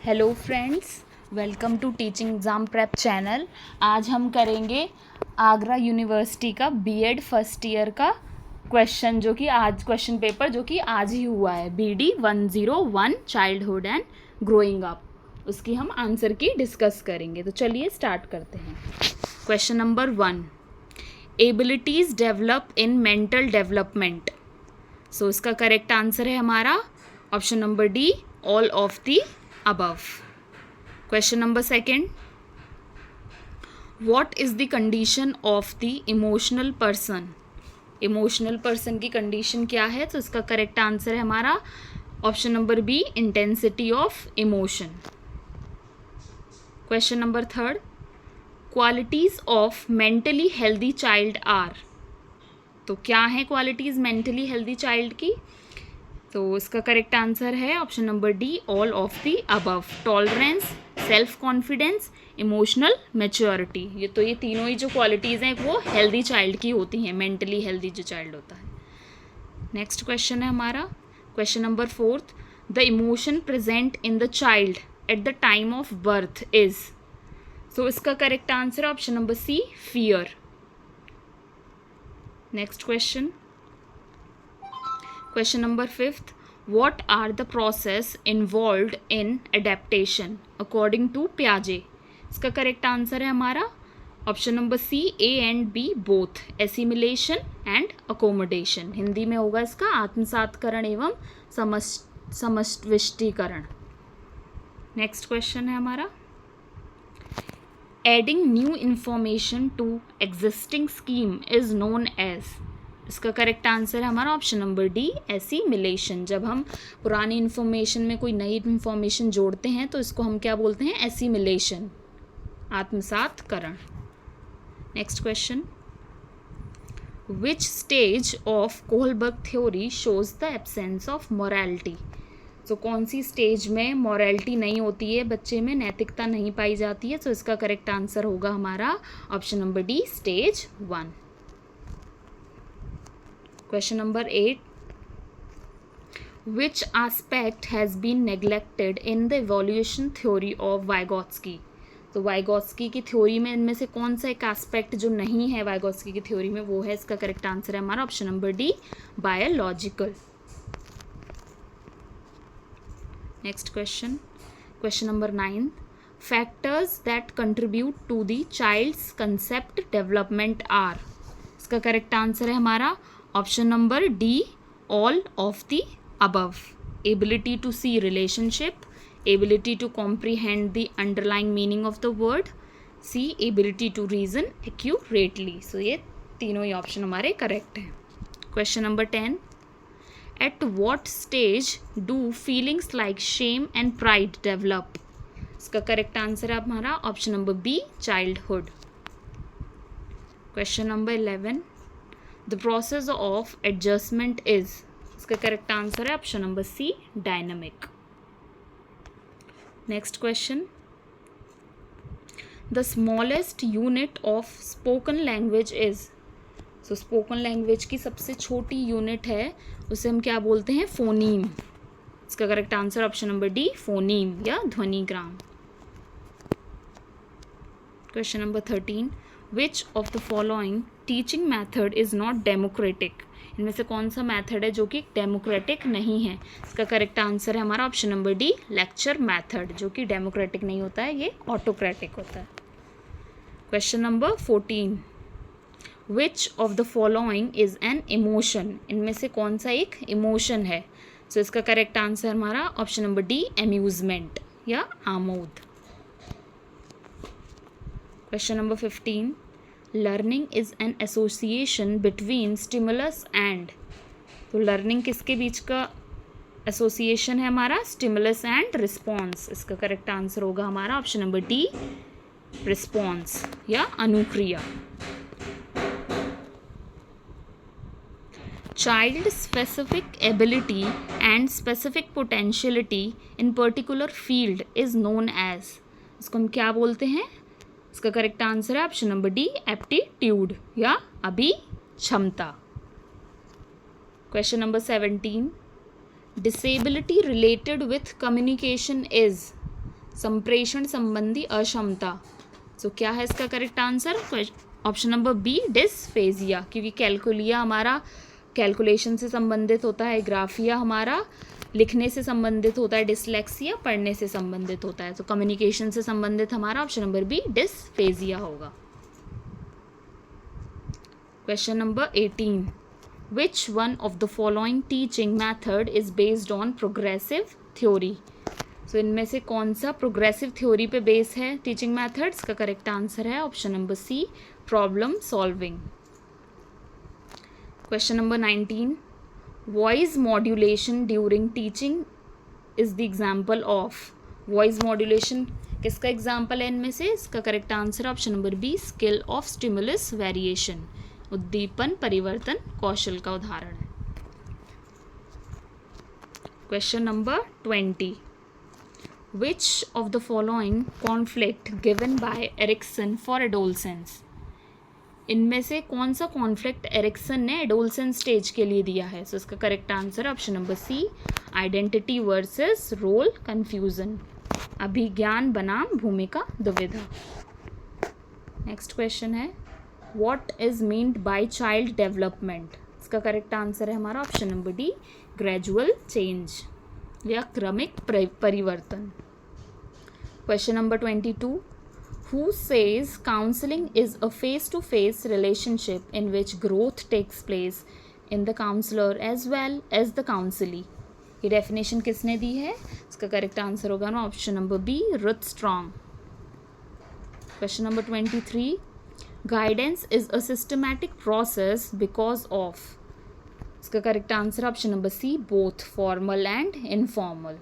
Hello friends, welcome to teaching exam prep channel. आज हम करेंगे आगरा यूनिवर्सिटी का बीएड फर्स्ट ईयर का क्वेश्चन क्वेश्चन पेपर जो कि आज ही हुआ है, BD 101 childhood and growing up. उसकी हम आंसर की डिस्कस करेंगे। तो चलिए स्टार्ट करते हैं। Question number 1, abilities develop in mental development. So इसका करेक्ट आंसर है हमारा option number D, all of the above. Question number 2, what is the condition of the emotional person? Emotional person की condition क्या है? तो इसका करेक्ट आंसर है हमारा option number B, intensity of emotion. Question number 3, qualities of mentally healthy child are. तो क्या है क्वालिटीज मेंटली हेल्दी चाइल्ड की? तो इसका करेक्ट आंसर है option number D, all of the above. Tolerance, self confidence, emotional maturity. ये तीनों ही जो क्वालिटीज़ हैं वो हेल्दी चाइल्ड की होती हैं, मेंटली हेल्दी जो चाइल्ड होता है। नेक्स्ट क्वेश्चन है हमारा question number 4, the emotion present in the child at the time of birth is. So इसका करेक्ट आंसर है option number C, fear. Next Question number 5, what are the process involved in adaptation according to Piaget? इसका correct answer है हमारा option number C, A and B both, assimilation and accommodation. Hindi में होगा इसका आत्मसातकरण एवं समष्टिकरण। Next question है हमारा, adding new information to existing scheme is known as. इसका करेक्ट आंसर है हमारा ऑप्शन नंबर डी, एसिमिलेशन। जब हम पुरानी इन्फॉर्मेशन में कोई नई इन्फॉर्मेशन जोड़ते हैं तो इसको हम क्या बोलते हैं? एसिमिलेशन, आत्मसातकरण। Next question, which stage of Kohlberg theory shows the absence of morality. तो कौन सी स्टेज में मॉरलिटी नहीं होती है, बच्चे में नैतिकता नहीं पाई जाती है? तो इसका करेक्ट आंसर होगा हमारा option number D, stage 1। Question number 8, which aspect has been neglected in the evolution theory of Vygotsky? तो वाइगोत्स्की की थ्योरी में इनमें से कौन सा एक एस्पेक्ट जो नहीं है वाइगोत्स्की की थ्योरी में, वो है इसका करेक्ट आंसर है हमारा option number D, biological. Next question number 9, factors that contribute to the child's concept development are. इसका करेक्ट आंसर है हमारा option number D, all of the above. Ability to see relationship, ability to comprehend the underlying meaning of the word, C ability to reason accurately. So ये तीनों ही option हमारे correct हैं। Question number 10, at what stage do feelings like shame and pride develop. इसका correct answer है हमारा option number B, childhood. Question number 11, the process of adjustment is. इसका correct answer है option number C, dynamic. Next question, the smallest unit of spoken language is. So spoken language की सबसे छोटी unit है, उसे हम क्या बोलते हैं? फोनीम। इसका correct answer option number D, phoneme या ध्वनिग्राम। Question number 13, which of the following teaching method is not democratic. इनमें से कौन सा मैथड है जो कि डेमोक्रेटिक नहीं है? इसका करेक्ट आंसर है हमारा option number D, lecture method, जो कि डेमोक्रेटिक नहीं होता है, ये ऑटोक्रेटिक होता है। Question number 14, which of the following is an emotion. इनमें से कौन सा एक इमोशन है? सो इसका करेक्ट आंसर हमारा ऑप्शन नंबर डी, एम्यूजमेंट या आमोद। Question number 15, learning is an association between stimulus and. तो लर्निंग किसके बीच का एसोसिएशन है हमारा? Stimulus and response. इसका करेक्ट आंसर होगा हमारा ऑप्शन नंबर डी, रिस्पॉन्स या अनुक्रिया। Child specific ability and specific potentiality in particular field is known as. इसको हम क्या बोलते हैं? इसका करेक्ट आंसर है ऑप्शन नंबर डी, एप्टीट्यूड या अभिक्षमता। Question number 17, disability related with communication is. संप्रेषण संबंधी अक्षमता। सो क्या है इसका correct answer? Option number B dysphagia, क्योंकि कैलकुलिया हमारा कैलकुलेशन से संबंधित होता है, ग्राफिया हमारा लिखने से संबंधित होता है, डिसलेक्सिया पढ़ने से संबंधित होता है। तो कम्युनिकेशन से संबंधित हमारा ऑप्शन नंबर बी डिस्फेजिया होगा। Question number 18, which one of the following teaching method is based on progressive theory? So इनमें से कौन सा प्रोग्रेसिव थ्योरी पे बेस है टीचिंग मैथड्स? का करेक्ट आंसर है option number C problem solving. Question number 19, voice modulation during teaching is the example of? Voice modulation किसका example है इनमें से? इसका correct answer option number B skill of stimulus variation, उद्दीपन परिवर्तन कौशल का उदाहरण है। Question number 20, which of the following conflict given by Erikson for adolescence? इनमें से कौन सा कॉन्फ्लिक्ट एरिक्सन ने एडोलसेंस स्टेज के लिए दिया है? सो इसका correct answer option number C identity versus role confusion, अभिज्ञान बनाम भूमिका दुविधा। नेक्स्ट क्वेश्चन है, what is meant by child development? इसका करेक्ट आंसर है हमारा option number D gradual change या क्रमिक परिवर्तन। Question number 22, who says counseling is a face-to-face relationship in which growth takes place in the counselor as well as the counselee? ये definition किसने दी है? इसका करेक्ट आंसर होगा ना option number B Ruth Strong. Question number 23, guidance is a systematic process because of? इसका correct answer option number C both formal and informal.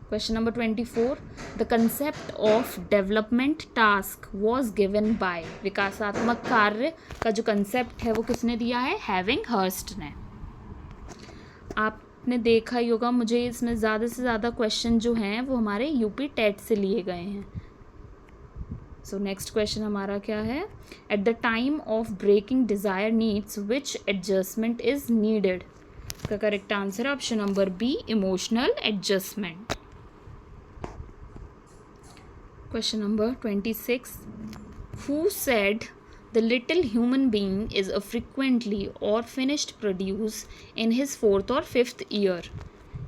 Question number 24, the concept of development task was given by? विकासात्मक कार्य का जो concept है वो किसने दिया है? हैविंग हर्स्ट ने। आपने देखा ही होगा, मुझे इसमें ज़्यादा से ज़्यादा क्वेश्चन जो हैं वो हमारे यूपी टेट से लिए गए हैं। सो नेक्स्ट क्वेश्चन हमारा क्या है? At the time of breaking desire needs which adjustment is needed? इसका correct answer option number B emotional adjustment. Question number 26, who said the little human being is a frequently or finished produce in his 4th or 5th year?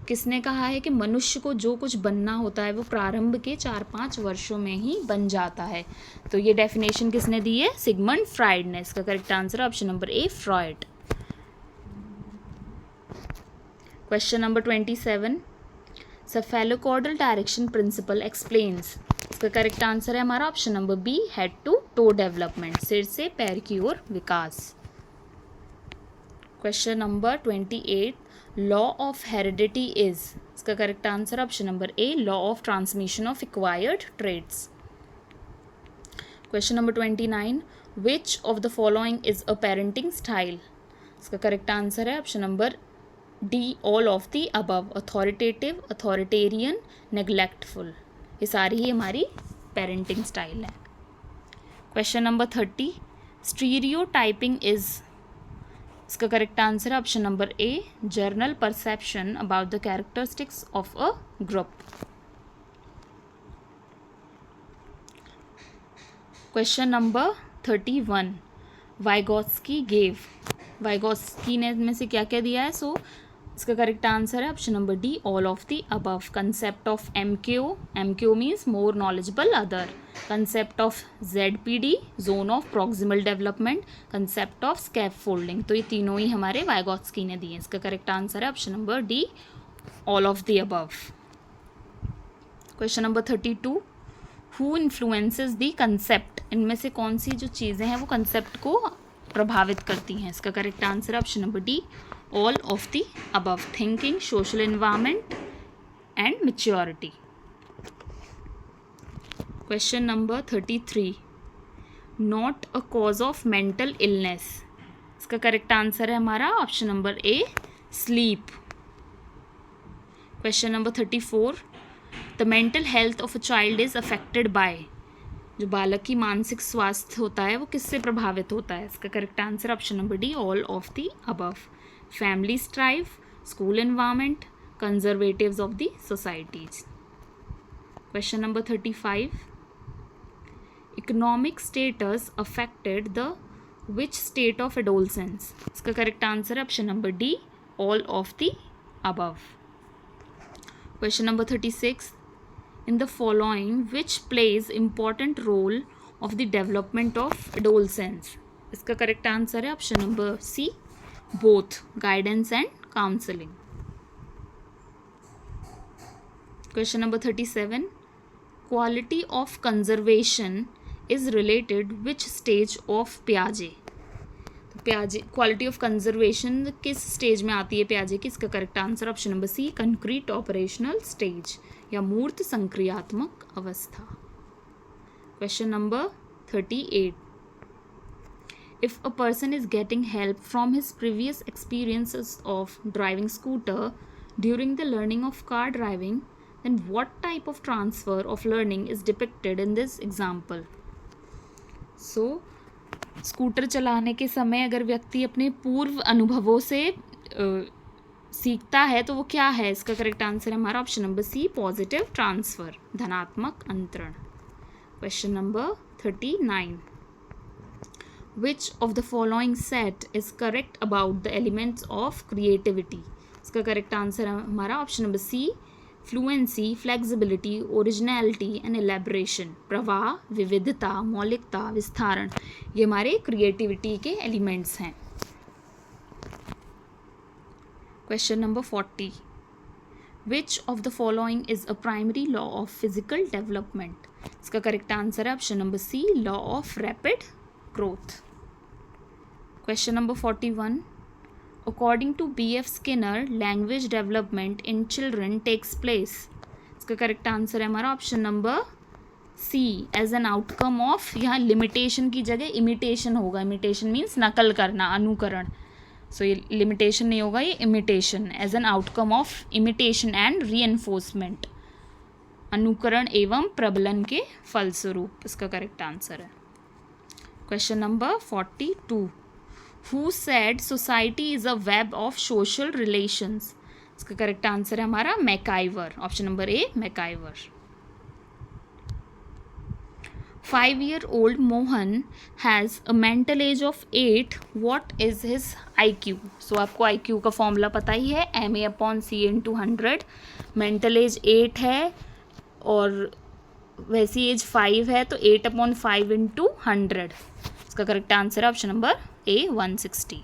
किसने कहा है कि मनुष्य को जो कुछ बनना होता है वो प्रारंभ के 4-5 वर्षों में ही बन जाता है? तो ये डेफिनेशन किसने दी है? सिगमंड फ्राइड ने। इसका correct answer option number A Freud. Question number 27, cephalocaudal direction principle explains? इसका करेक्ट आंसर है हमारा option number B head to toe development, सिर से पैर की ओर विकास। Question number 28, law of heredity is? इसका correct answer option number A law of transmission of acquired traits. Question number 29, which of the following is a parenting style? इसका correct answer है option number D all of the above, authoritative, authoritarian, neglectful. ये सारी ही हमारी parenting style है। Question number 30, stereotyping is? इसका correct answer है option number A general perception about the characteristics of a group. Question number 31, Vygotsky gave? Vygotsky ने में से क्या क्या दिया है? सो इसका करेक्ट आंसर है option number D all of the above. Concept of MQ, MQ means more knowledgeable other. Concept of ZPD, zone of proximal development. Concept of scaffolding. तो ये तीनों ही हमारे वाइगोत्स्की ने दिए। इसका करेक्ट आंसर है option number D all of the above. Question number 32, who influences the concept? इनमें से कौन सी जो चीज़ें हैं वो कंसेप्ट को प्रभावित करती हैं? इसका करेक्ट आंसर है option number D all of the above. Thinking, social environment and maturity. Question number 33, not a cause of mental illness? इसका करेक्ट आंसर है हमारा option number A sleep. Question number 34, the mental health of a child is affected by? जो बालक की मानसिक स्वास्थ्य होता है वो किससे प्रभावित होता है? इसका correct answer option number D all of the above. Family strive, school environment, conservatives of the societies. Question number 35. Economic status affected the which state of adolescence? इसका करेक्ट आंसर है option number D, all of the above. Question number 36. In the following, which plays important role of the development of adolescence? इसका correct answer है option number C, both guidance and counseling. Question number 37. Quality of conservation is related which stage of Piaget? तो Piaget quality of conservation किस stage में आती है Piaget की? इसका correct answer option number C, concrete operational stage या मूर्त संक्रियात्मक अवस्था. Question number 38. If a person is getting help from his previous experiences of driving scooter during the learning of car driving, then what type of transfer of learning is depicted in this example? So, scooter चलाने के समय अगर व्यक्ति अपने पूर्व अनुभवों से सीखता है तो वो क्या है? इसका करेक्ट आंसर है हमारा option number C, positive transfer, धनात्मक अंतरण. Question number 39. Which of the following set is correct about the elements of creativity? इसका करेक्ट आंसर है हमारा option number C, fluency, flexibility, originality and elaboration. प्रवाह, विविधता, मौलिकता, विस्तारण, ये हमारे क्रिएटिविटी के एलिमेंट्स हैं. Question number 40. Which of the following is a primary law of physical development? इसका करेक्ट आंसर है option number C, law of rapid growth. Question number 41. According to B.F. Skinner, language development in children takes place. इसका correct answer है हमारा option number C, as an outcome of, यहाँ limitation की जगह imitation होगा. Imitation means नकल करना, अनुकरण. सो ये लिमिटेशन नहीं होगा, ये imitation, as an outcome of imitation and reinforcement, अनुकरण एवं प्रबलन के फलस्वरूप. इसका करेक्ट आंसर है. Question number 42. Who said society is a web of social relations? इसका करेक्ट आंसर है हमारा MacIver, option number A, MacIver. 5-year-old Mohan has a mental age of 8. What is his IQ? So आपको IQ का formula पता ही है, MA/C/100. Mental as 8 है और वैसी एज 5 है, तो 8/5 × 100. इसका करेक्ट आंसर है option number A, 160.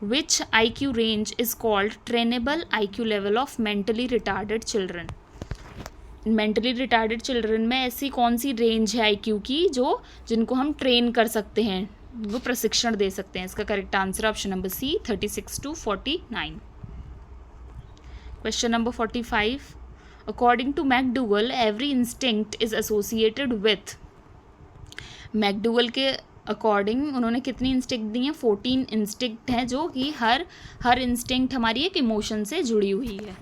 Which IQ range is called trainable IQ level of mentally retarded children? Mentally retarded children में ऐसी कौन सी रेंज है IQ की जिनको हम ट्रेन कर सकते हैं, वो प्रशिक्षण दे सकते हैं? इसका correct answer option number C, 36 to 49. Question number 45. According to McDougall, every instinct is associated with. McDougall के अकॉर्डिंग उन्होंने कितनी इंस्टिंक्ट दी हैं? 14 इंस्टिंक्ट हैं, जो कि हर इंस्टिंक्ट हमारी एक इमोशन से जुड़ी हुई है.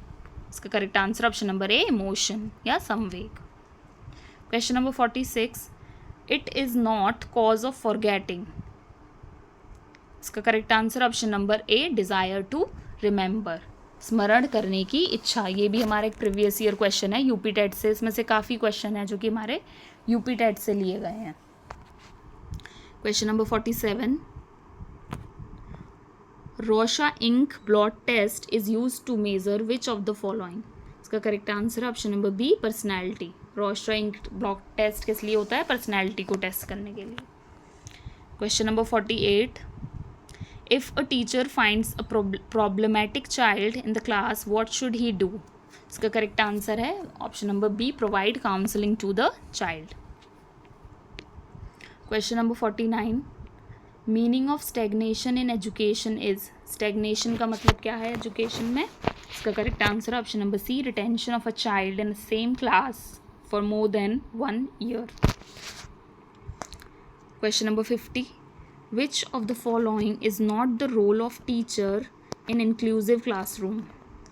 इसका correct answer option number A, emotion या संवेग. Question number 46. It is not cause of forgetting. इसका correct answer option number A, desire to remember, स्मरण करने की इच्छा. ये भी हमारा एक प्रीवियस ईयर क्वेश्चन है यूपी टेट से. इसमें से काफ़ी क्वेश्चन है जो कि हमारे यूपी टेट से लिए गए हैं. Question number 47. Rorschach ink blot test is use to measure which of the following? इसका करेक्ट आंसर है option number B, personality. Rorschach ink blot test किस लिए होता है? पर्सनैलिटी को टेस्ट करने के लिए. Question number 48. If a teacher finds a problematic child in the class, what should he do? इसका करेक्ट आंसर है option number B, provide counselling to the child. Question number 49. Meaning of stagnation in education is? Stagnation का मतलब क्या है education में? इसका correct answer है option number C, retention of a child in same class for more than 1 year. Question number 50. Which of the following is not the role of teacher in inclusive classroom?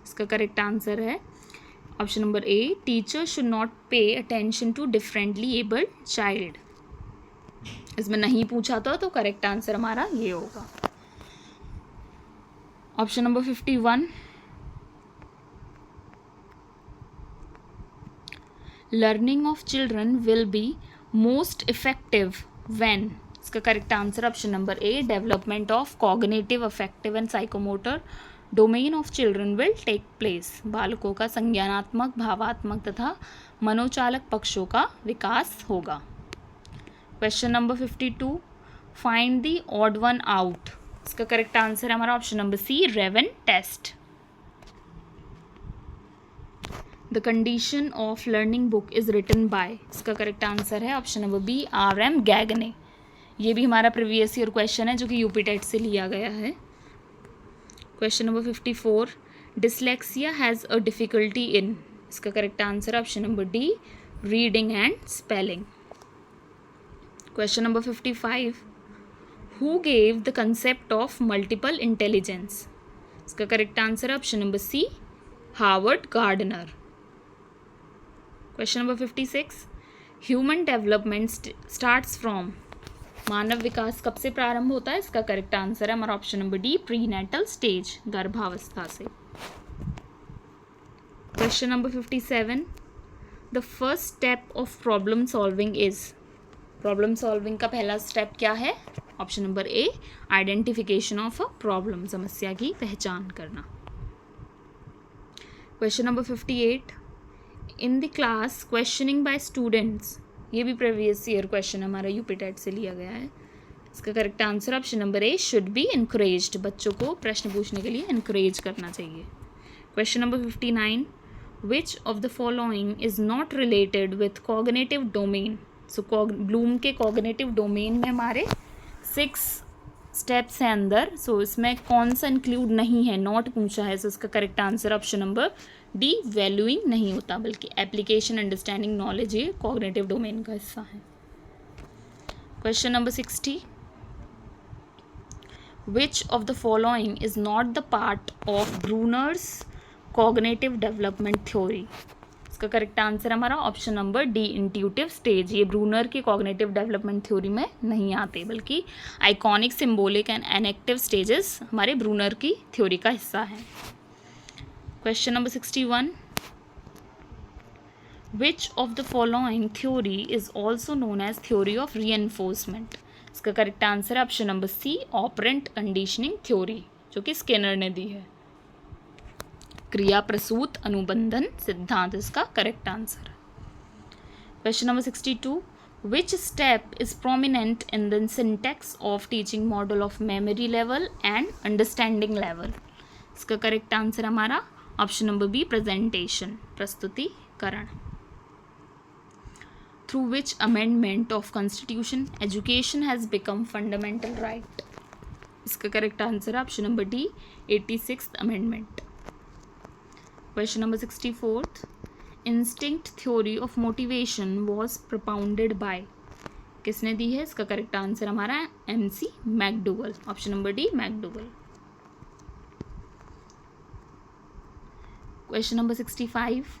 इसका correct answer है option number A, teacher should not pay attention to differently abled child. इसमें नहीं पूछा था तो correct answer हमारा ये होगा. Option number 51. Learning of children will be most effective when, इसका correct answer option number A, development of cognitive, affective and psychomotor domain of children will take place, बालकों का संज्ञानात्मक, भावात्मक तथा मनोचालक पक्षों का विकास होगा। Question number 52, find the odd one out, इसका करेक्ट आंसर है हमारा option number C, Raven test. The condition of learning book is written by, इसका करेक्ट आंसर है option number B, R.M. Gagne. ये भी हमारा प्रीवियस ईयर क्वेश्चन है जो कि यूपी टेट से लिया गया है। Question number 54, dyslexia has a difficulty in, इसका correct answer option number D, reading and spelling. Question number 55, who gave the concept of multiple intelligence, इसका correct answer option number C, Harvard Gardner. Question number 56, human development starts from, मानव विकास कब से प्रारंभ होता है, इसका करेक्ट आंसर है हमारा option number D, prenatal stage, गर्भावस्था से। Question number 57, the first step of problem solving is, problem solving का पहला स्टेप क्या है, option number A, identification of a problem, समस्या की पहचान करना। Question number 58, in the class questioning by students, ये भी प्रीवियस ईयर क्वेश्चन हमारा यूपी टेट से लिया गया है, इसका correct answer option number A, should be encouraged, बच्चों को प्रश्न पूछने के लिए इनकरेज करना चाहिए। Question number 59, which of the following is not related with cognitive domain, so Bloom के कॉग्निटिव डोमेन में हमारे 6 स्टेप्स हैं अंदर, सो इसमें कौन सा इंक्लूड नहीं है, नॉट पूछा है, सो इसका correct answer option number D, valuing नहीं होता, बल्कि एप्लीकेशन, अंडरस्टैंडिंग, नॉलेज ये कॉग्निटिव डोमेन का हिस्सा है। Question number 60, which of the following is not the part of Brunner's cognitive development theory, इसका करेक्ट आंसर हमारा option number D, intuitive stage, ये ब्रूनर की कॉग्निटिव डेवलपमेंट थ्योरी में नहीं आते, बल्कि आइकॉनिक, सिम्बोलिक एंड एनेक्टिव स्टेजेस हमारे ब्रूनर की थ्योरी का हिस्सा है। Question number 61, which of the following theory is also known as theory of reinforcement, इसका करेक्ट आंसर है option number C, operant conditioning theory, जो कि स्किनर ने दी है। क्रिया प्रसूत अनुबंधन सिद्धांत इसका करेक्ट आंसर है। Question number 62, which step is prominent in the syntax of teaching model of memory level and understanding level, इसका करेक्ट आंसर हमारा ऑप्शन नंबर बी, प्रेजेंटेशन, प्रस्तुतिकरण। Through which amendment of constitution education has become fundamental right, इसका correct answer है option number D, 86th amendment. Question number 64, instinct theory of motivation was propounded by, किसने दी है, इसका correct answer हमारा MC McDougall, option number D, McDougall. Question number 65,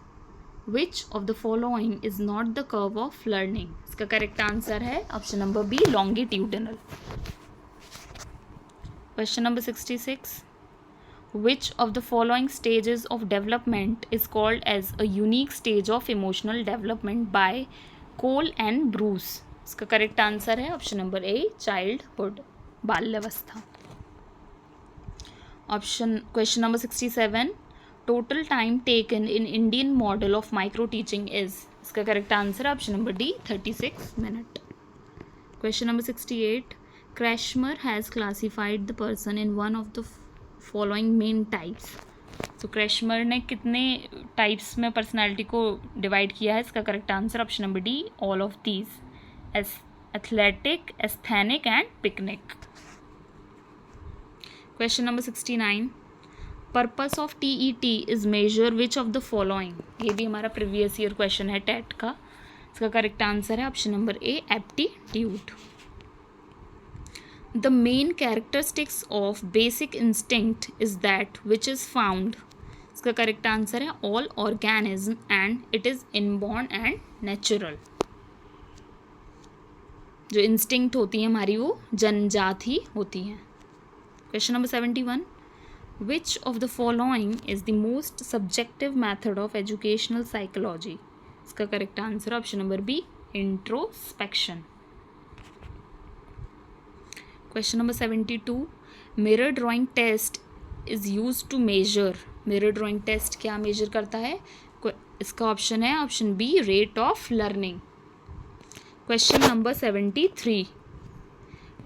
which of the following is not the curve of learning, इसका correct answer है option number B, longitudinal. Question number 66, which of the following stages of development is called as a unique stage of emotional development by Cole and Bruce, इसका correct answer है option number A, childhood, बाल्यावस्था। Question number 67, total time taken in Indian model of micro teaching is, इसका correct answer है option number D, 36 minute. Question number 68, Kretschmer has classified the person in one of the following main types, तो Kretschmer ने कितने types में personality को divide किया है, इसका correct answer option number D, all of these, athletic, asthenic and picnic. Question number 69, purpose of TET is major which of the following, ये भी हमारा प्रीवियस ईयर क्वेश्चन है टेट का, इसका करेक्ट आंसर है option number A, aptitude. The main characteristics of basic instinct is that which is found, इसका correct answer है all organism and it is inborn and natural, जो instinct होती है हमारी वो जन्मजात ही होती हैं। Question number 71, which of the following is the most subjective method of educational psychology, इसका correct answer option number B, introspection. Question number 72, mirror drawing test is use to measure. Mirror drawing test क्या measure करता है? इसका option है option B, rate of learning. Question number 73,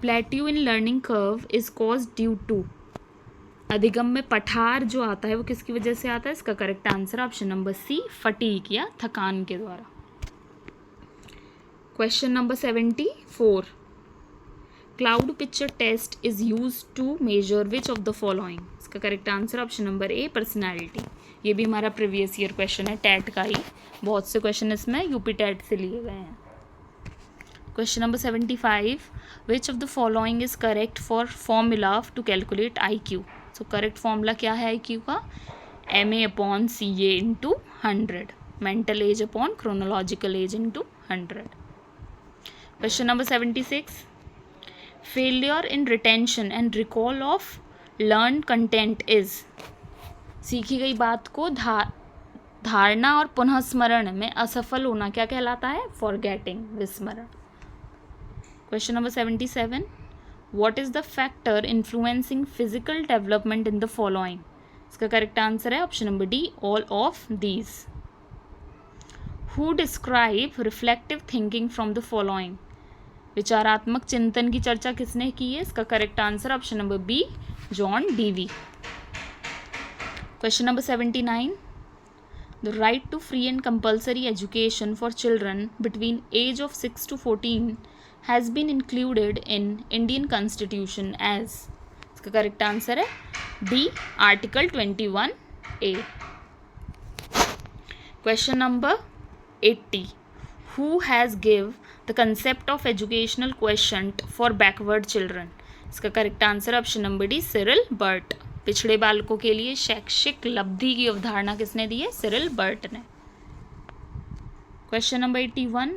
plateau in learning curve is cause due to. अधिगम में पठार जो आता है वो किसकी वजह से आता है? इसका correct answer option number C, fatigue या थकान के द्वारा। Question number 74, cloud picture test is use to measure which of the following. इसका correct answer option number A, personality. ये भी हमारा प्रीवियस ईयर क्वेश्चन है, टैट का ही। बहुत से क्वेश्चन इसमें यूपी टैट से लिए गए हैं। Question number 75, which of the following is correct for formula to calculate IQ। So correct formula क्या है IQ का? MA/CA into 100, mental age upon chronological age into 100। Question number 76, failure in retention and recall of learn content is. सीखी गई बात को धारणा और पुनः स्मरण में असफल होना क्या कहलाता है? फॉरगेटिंग, विस्मरण। Question number 77, what is the factor influencing physical development in the following. इसका करेक्ट आंसर है option number D, all of these. Who describe reflective thinking from the following. विचारात्मक चिंतन की चर्चा किसने की है? इसका correct answer option number B, John Dewey. Question number 79, the right to free and compulsory education for children between age of 6 to 14 has been included in Indian constitution as. इसका correct answer है D, article 21A। Question number 80, who has give the concept of educational quotient for backward children. इसका correct answer option number D, Cyril Burt. पिछड़े बालकों के लिए शैक्षिक लब्धि की अवधारणा किसने दी है? सिरिल बर्ट ने। Question number 81,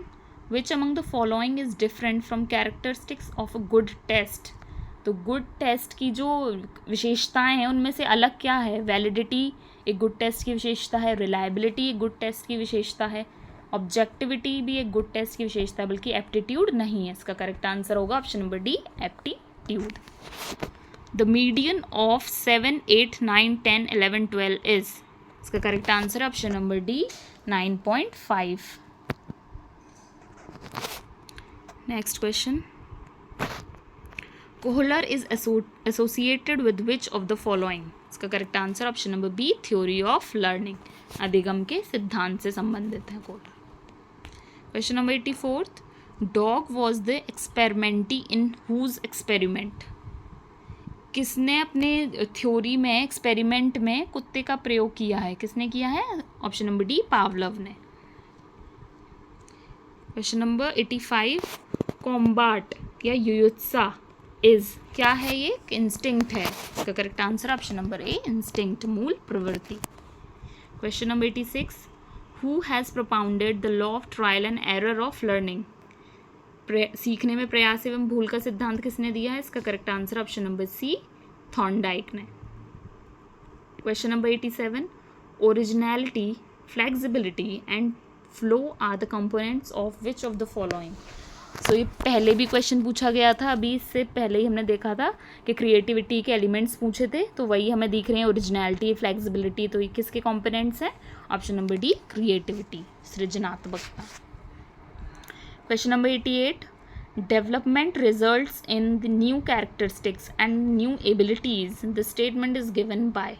which among the following is different from characteristics of a good test. तो गुड टेस्ट की जो विशेषताएं हैं उनमें से अलग क्या है? वैलिडिटी एक गुड टेस्ट की विशेषता है, रिलायबिलिटी एक गुड टेस्ट की विशेषता है, ऑब्जेक्टिविटी भी एक गुड टेस्ट की विशेषता है, बल्कि एप्टीट्यूड नहीं है। इसका करेक्ट आंसर होगा option number D, aptitude. The median of 7, 8, 9, 10, 11, 12 is. इसका correct answer option number D, 9.5। Next question, Kohler is associated with which of the following. इसका correct answer option number B, theory of learning. अधिगम के सिद्धांत से संबंधित है Kohler. Question number 84, dog was the experimentee in whose experiment. किसने अपने theory में, एक्सपेरिमेंट में कुत्ते का प्रयोग किया है? किसने किया है? ऑप्शन नंबर डी, पावलव ने। क्वेश्चन नंबर 85, कॉम्बाट या युयुत्सा इज क्या है? ये इंस्टिंक्ट है। इसका करेक्ट आंसर ऑप्शन नंबर ए, इंस्टिंक्ट, मूल प्रवृत्ति। Question number 86, who has propounded the law of trial and error of learning. सीखने में प्रयास एवं भूल का सिद्धांत किसने दिया है? इसका correct answer option number C, Thorndike ने। Question number 87, originality, flexibility and flow are the components of which of the following. So ये पहले भी क्वेश्चन पूछा गया था, अभी इससे पहले ही हमने देखा था कि क्रिएटिविटी के एलिमेंट्स पूछे थे, तो वही हमें दिख रहे हैं, ओरिजिनलिटी, फ्लेक्सिबिलिटी। तो ये किसके कंपोनेंट्स हैं? ऑप्शन नंबर डी, क्रिएटिविटी, सृजनात्मकता। Question number 88, development results in the new characteristics and new abilities, the statement is given by.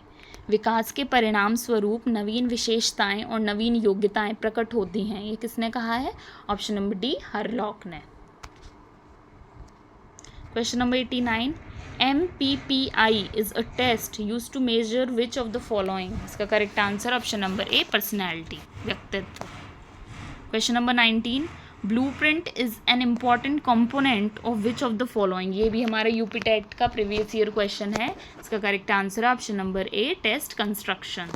विकास के परिणाम स्वरूप नवीन विशेषताएं और नवीन योग्यताएं प्रकट होती हैं, ये किसने कहा है? ऑप्शन नंबर डी, हरलॉक ने। Question number 89, MPPI is a test used to measure which of the following. इसका correct answer option number A, personality, व्यक्तित्व। Question number 19, blueprint is an important component of which of the following. ये भी हमारा UP TET का previous year question है। इसका correct answer है option number A, test construction.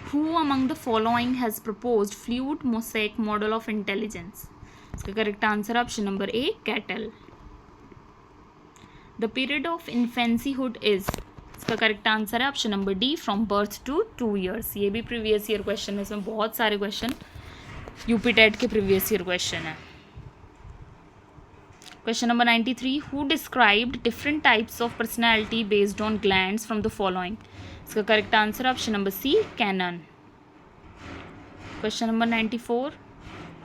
Who among the following has proposed fluid mosaic model of intelligence. इसका correct answer option number A, Cattell. The period of infancyhood is. इसका correct answer है option number D, from birth to 2 years। ये भी previous year question है, इसमें बहुत सारे question UP TET के प्रीवियस ईयर क्वेश्चन है। Question number 93, who described different types of personality based on glands from the following. इसका करेक्ट आंसर है option number C, Cannon. Question number 94,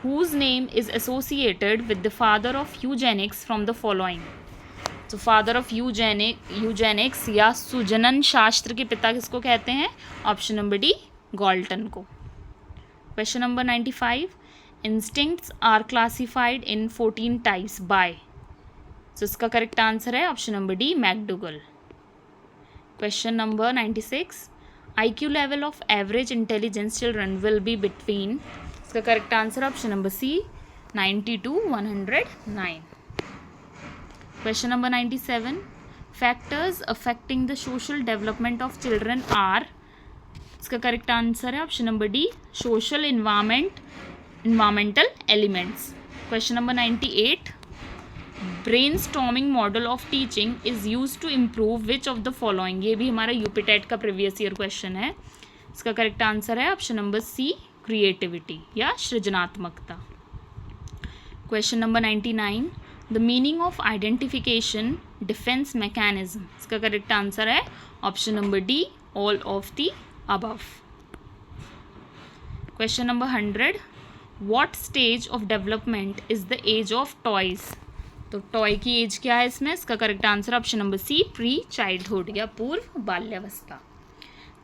whose name is associated with the father of eugenics from the following। तो father of eugenics या सुजनन शास्त्र के पिता किसको कहते हैं? ऑप्शन नंबर डी, गॉल्टन को। Question number 95, instincts are classified in 14 types by. तो इसका करेक्ट आंसर है option number D, McDougall. Question number 96, IQ level of average intelligence children will be between. इसका correct answer option number C, 90 to 109। Question number 97, factors affecting the social development of children are. इसका correct answer है option number D, social environmental elements. Question number 98, brainstorming model of teaching is use to improve which of the following. ये भी हमारा UP TET का previous year question है। इसका correct answer है option number C, creativity या सृजनात्मकता। Question number 99, the meaning of identification defence mechanism. इसका करेक्ट आंसर है option number D, all of the above. Question number 100, what stage of development is the age of toys. तो toy की age क्या है इसमें? इसका correct answer option number C, pre childhood या पूर्व बाल्यावस्था।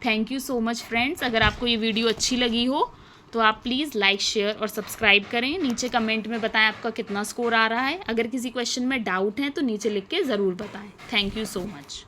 Thank you so much friends. अगर आपको ये वीडियो अच्छी लगी हो तो आप प्लीज़ लाइक, शेयर और सब्सक्राइब करें। नीचे कमेंट में बताएं आपका कितना स्कोर आ रहा है। अगर किसी क्वेश्चन में डाउट है तो नीचे लिख के ज़रूर बताएं। Thank you so much.